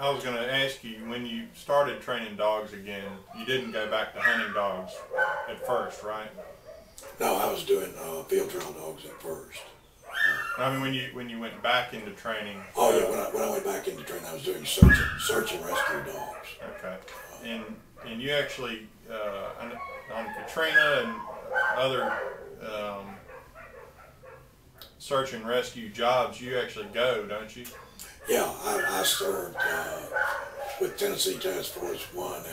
I was going to ask you, when you started training dogs again, you didn't go back to hunting dogs at first, right? No, I was doing field trial dogs at first. I mean, when you went back into training. Oh yeah, when I went back into training, I was doing search and rescue dogs. Okay, and you actually on Katrina and other search and rescue jobs, you actually go, don't you? Yeah, I served with Tennessee Task Force 1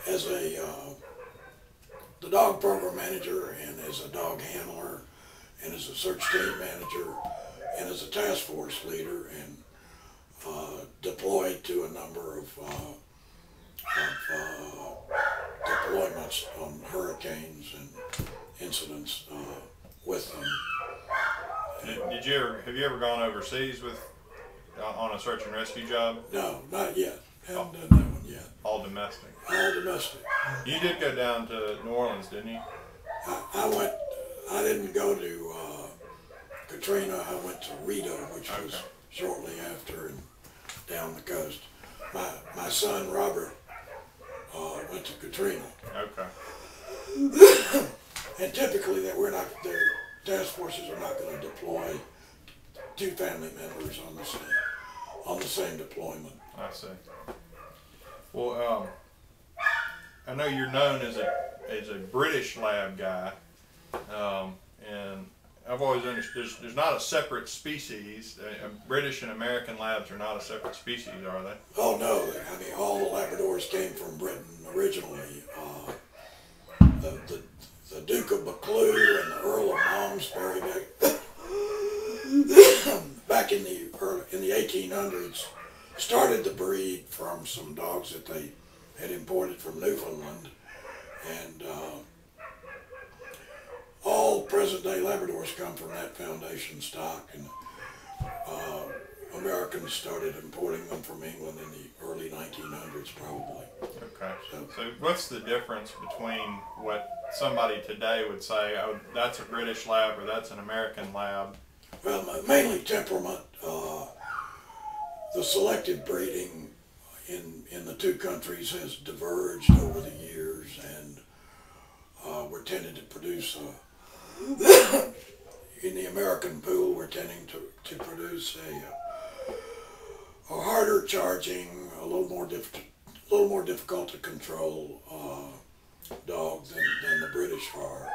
as the dog program manager, and as a dog handler, and as a search team manager, and as a task force leader, and deployed to a number of deployments on hurricanes and incidents with them. Have you ever gone overseas with on a search and rescue job? No, not yet. Haven't done that one yet. All domestic. All domestic. You did go down to New Orleans, didn't you? I didn't go to Katrina. I went to Rita, which was shortly after, and down the coast. My son Robert went to Katrina. Okay. And typically their task forces are not going to deploy two family members on the same deployment. I see. Well, I know you're known as a British lab guy, and I've always understood there's not a separate species. British and American labs are not a separate species, are they? Oh no, I mean all the Labradors came from Britain originally. The Duke of Buccleuch and the Earl of Malmesbury back in the 1800s started the breed from some dogs that they had imported from Newfoundland, and all present-day Labradors come from that foundation stock, and Americans started importing them from England in the early 1900s, probably. Okay. So what's the difference between what somebody today would say, oh, that's a British lab or that's an American lab? Well, mainly temperament. The selective breeding in the two countries has diverged over the years, and we're tending to produce in the American pool, we're tending to produce a harder charging, a little more difficult to control dog than the British are.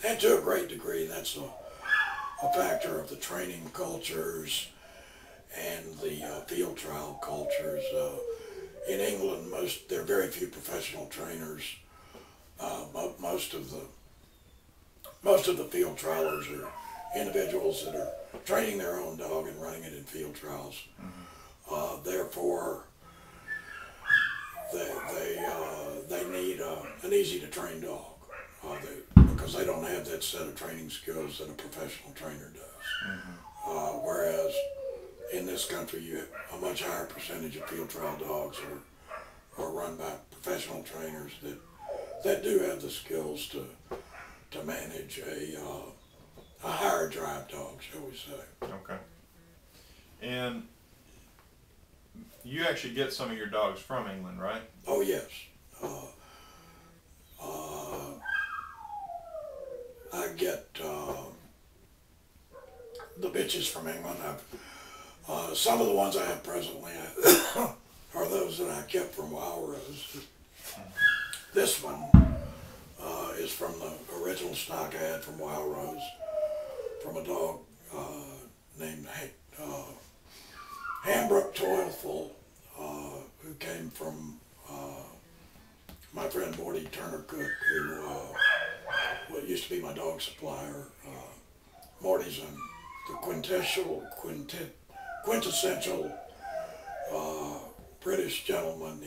And to a great degree, that's a factor of the training cultures and the field trial cultures. In England, there are very few professional trainers. Most of the field trialers are individuals that are training their own dog and running it in field trials. Mm-hmm. Therefore, they need an easy-to-train dog because they don't have that set of training skills that a professional trainer does. Mm-hmm. Whereas in this country, a much higher percentage of field trial dogs are run by professional trainers that do have the skills to manage a higher drive dog, shall we say. Okay. And you actually get some of your dogs from England, right? Oh yes. I get the bitches from England. Some of the ones I have presently are those that I kept from Wild Rose. This one is from the original stock I had from Wild Rose, from a dog named Hambrook Toilful, who came from my friend Morty Turner Cook, who used to be my dog supplier. Morty's the quintessential British gentleman.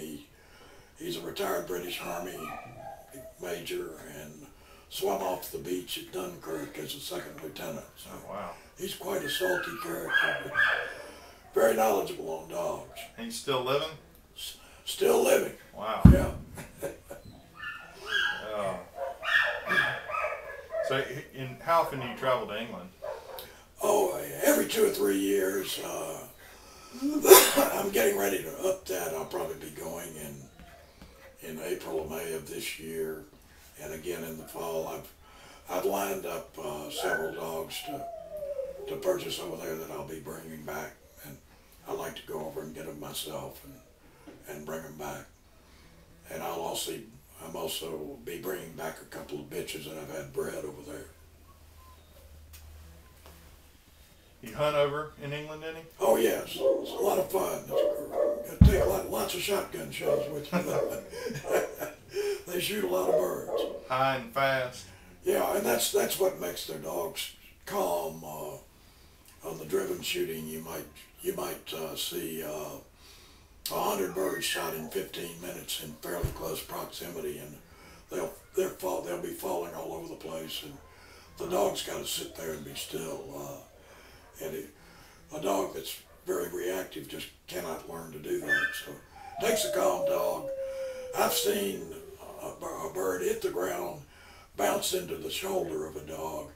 He's a retired British Army major and swam off the beach at Dunkirk as a second lieutenant. So wow. He's quite a salty character, but very knowledgeable on dogs. He's still living? Still living. Wow. Yeah. So, how often do you travel to England? Oh, every 2 or 3 years. I'm getting ready to up that. I'll probably be going in April or May of this year, and again in the fall. I've lined up several dogs to purchase over there that I'll be bringing back, and I like to go over and get them myself and bring them back. And I'm also be bringing back a couple of bitches that I've had bred over there. You hunt over in England any? Oh yes, it's a lot of fun. Got to take lots of shotgun shells with you. They shoot a lot of birds. High and fast. Yeah, and that's what makes their dogs calm. On the driven shooting, you might see 100 birds shot in 15 minutes in fairly close proximity, and they'll be falling all over the place, and the dog's got to sit there and be still. A dog that's very reactive just cannot learn to do that. So it takes a calm dog. I've seen a bird hit the ground, bounce into the shoulder of a dog,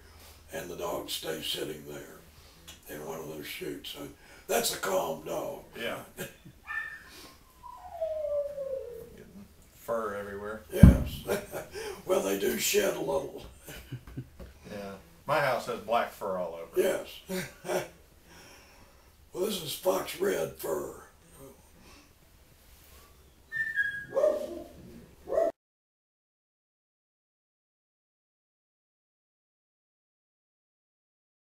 and the dog stays sitting there in one of those shoots. So that's a calm dog. Yeah. Getting fur everywhere. Yes. Well, they do shed a little. Yeah. My house has black fur all over. Yes. Well, this is fox red fur.